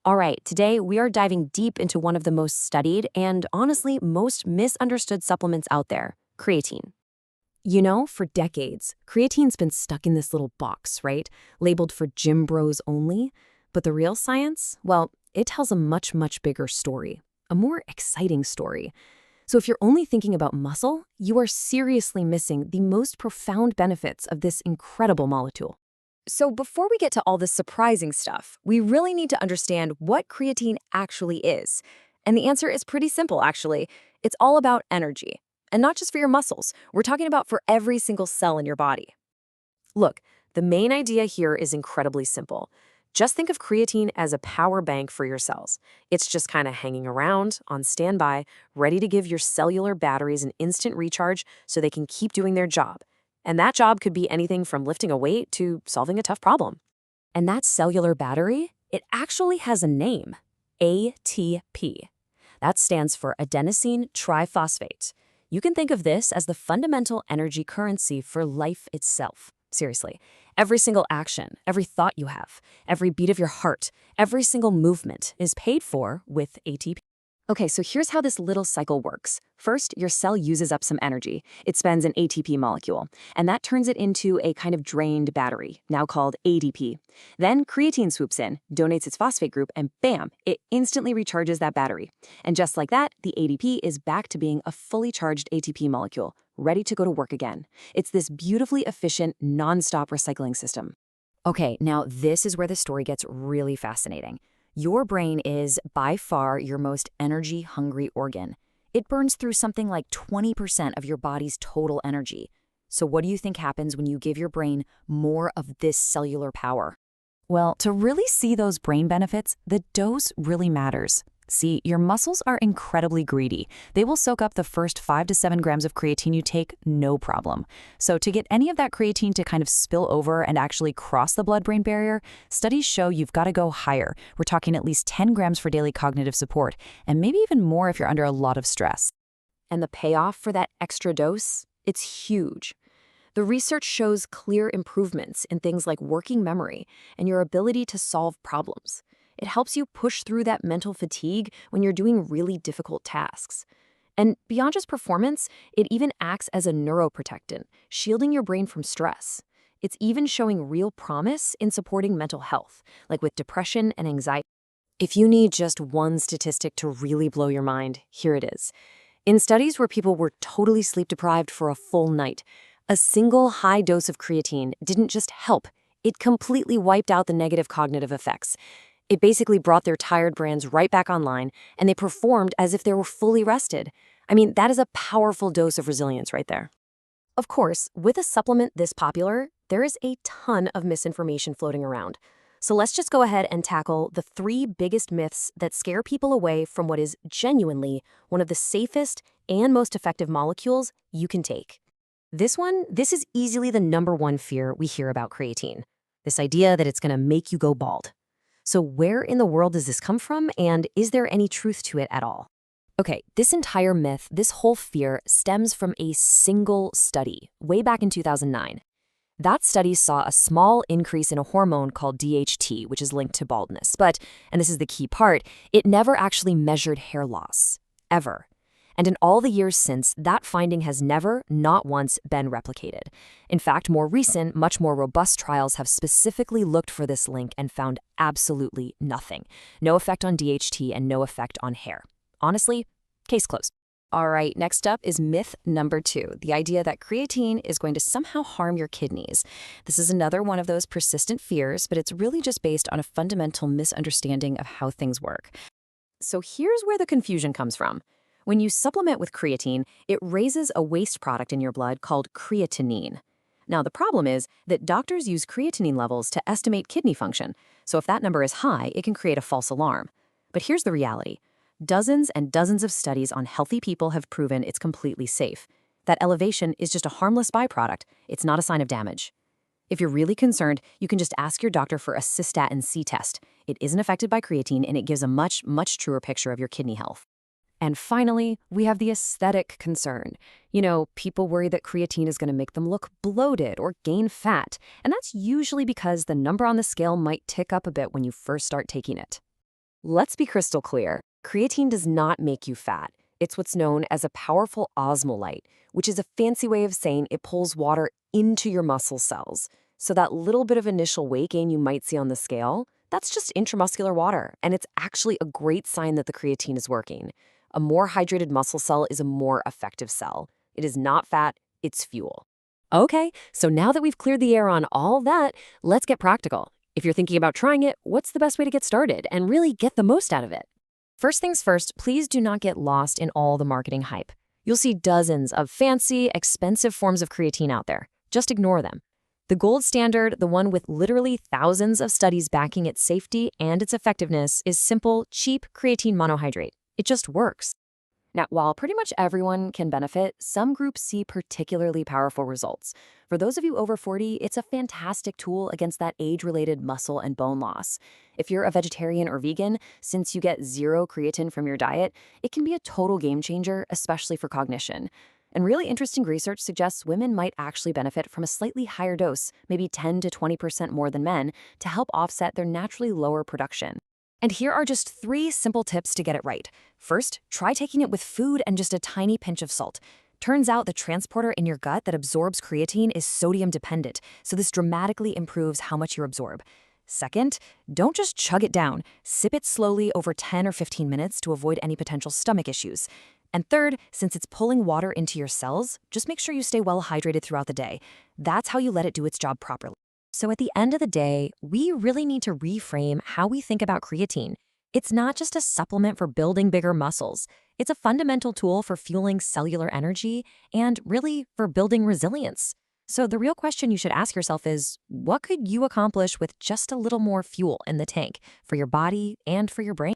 All right, today we are diving deep into one of the most studied and honestly most misunderstood supplements out there, creatine. For decades, creatine's been stuck in this little box, right? Labeled for gym bros only. But the real science? Well, it tells a much, much bigger story, a more exciting story. So if you're only thinking about muscle, you are seriously missing the most profound benefits of this incredible molecule. So before we get to all this surprising stuff, we really need to understand what creatine actually is. And the answer is pretty simple, actually. It's all about energy. And not just for your muscles. We're talking about for every single cell in your body. Look, the main idea here is incredibly simple. Just think of creatine as a power bank for your cells. It's just kind of hanging around, on standby, ready to give your cellular batteries an instant recharge so they can keep doing their job. And that job could be anything from lifting a weight to solving a tough problem. And that cellular battery, it actually has a name, ATP. That stands for adenosine triphosphate. You can think of this as the fundamental energy currency for life itself. Seriously, every single action, every thought you have, every beat of your heart, every single movement is paid for with ATP. Okay, so here's how this little cycle works. First, your cell uses up some energy. It spends an ATP molecule, and that turns it into a kind of drained battery, now called ADP. Then creatine swoops in, donates its phosphate group, and bam, it instantly recharges that battery. And just like that, the ADP is back to being a fully charged ATP molecule, ready to go to work again. It's this beautifully efficient, non-stop recycling system. Okay, now this is where the story gets really fascinating. Your brain is, by far, your most energy-hungry organ. It burns through something like 20% of your body's total energy. So what do you think happens when you give your brain more of this cellular power? Well, to really see those brain benefits, the dose really matters. See, your muscles are incredibly greedy. They will soak up the first 5 to 7 grams of creatine you take, no problem. So to get any of that creatine to kind of spill over and actually cross the blood-brain barrier, studies show you've got to go higher. We're talking at least 10 grams for daily cognitive support, and maybe even more if you're under a lot of stress. And the payoff for that extra dose? It's huge. The research shows clear improvements in things like working memory and your ability to solve problems. It helps you push through that mental fatigue when you're doing really difficult tasks. And beyond just performance, it even acts as a neuroprotectant, shielding your brain from stress. It's even showing real promise in supporting mental health, like with depression and anxiety. If you need just one statistic to really blow your mind, here it is. In studies where people were totally sleep deprived for a full night, a single high dose of creatine didn't just help, it completely wiped out the negative cognitive effects. It basically brought their tired brains right back online, and they performed as if they were fully rested. I mean, that is a powerful dose of resilience right there. Of course, with a supplement this popular, there is a ton of misinformation floating around. So let's just go ahead and tackle the 3 biggest myths that scare people away from what is genuinely one of the safest and most effective molecules you can take. This is easily the #1 fear we hear about creatine. This idea that it's going to make you go bald. So where in the world does this come from, and is there any truth to it at all? Okay, this entire myth, this whole fear, stems from a single study way back in 2009. That study saw a small increase in a hormone called DHT, which is linked to baldness. But, and this is the key part, it never actually measured hair loss, ever. And in all the years since, that finding has never, not once, been replicated. In fact, more recent, much more robust trials have specifically looked for this link and found absolutely nothing. No effect on DHT and no effect on hair. Honestly, case closed. All right, next up is myth #2, the idea that creatine is going to somehow harm your kidneys. This is another one of those persistent fears, but it's really just based on a fundamental misunderstanding of how things work. So here's where the confusion comes from. When you supplement with creatine, it raises a waste product in your blood called creatinine. Now, the problem is that doctors use creatinine levels to estimate kidney function, so if that number is high, it can create a false alarm. But here's the reality. Dozens and dozens of studies on healthy people have proven it's completely safe. That elevation is just a harmless byproduct. It's not a sign of damage. If you're really concerned, you can just ask your doctor for a cystatin C test. It isn't affected by creatine, and it gives a much, much truer picture of your kidney health. And finally, we have the aesthetic concern. People worry that creatine is going to make them look bloated or gain fat, and that's usually because the number on the scale might tick up a bit when you first start taking it. Let's be crystal clear. Creatine does not make you fat. It's what's known as a powerful osmolyte, which is a fancy way of saying it pulls water into your muscle cells. So that little bit of initial weight gain you might see on the scale, that's just intramuscular water, and it's actually a great sign that the creatine is working. A more hydrated muscle cell is a more effective cell. It is not fat, it's fuel. Okay, so now that we've cleared the air on all that, let's get practical. If you're thinking about trying it, what's the best way to get started and really get the most out of it? First things first, please do not get lost in all the marketing hype. You'll see dozens of fancy, expensive forms of creatine out there. Just ignore them. The gold standard, the one with literally thousands of studies backing its safety and its effectiveness, is simple, cheap creatine monohydrate. It just works. Now, while pretty much everyone can benefit, some groups see particularly powerful results. For those of you over 40, it's a fantastic tool against that age-related muscle and bone loss. If you're a vegetarian or vegan, since you get zero creatine from your diet, it can be a total game changer, especially for cognition. And really interesting research suggests women might actually benefit from a slightly higher dose, maybe 10 to 20% more than men, to help offset their naturally lower production. And here are just 3 simple tips to get it right. First, try taking it with food and just a tiny pinch of salt. Turns out the transporter in your gut that absorbs creatine is sodium dependent, so this dramatically improves how much you absorb. Second, don't just chug it down. Sip it slowly over 10 or 15 minutes to avoid any potential stomach issues. And third, since it's pulling water into your cells, just make sure you stay well hydrated throughout the day. That's how you let it do its job properly. So at the end of the day, we really need to reframe how we think about creatine. It's not just a supplement for building bigger muscles. It's a fundamental tool for fueling cellular energy and really for building resilience. So the real question you should ask yourself is, what could you accomplish with just a little more fuel in the tank for your body and for your brain?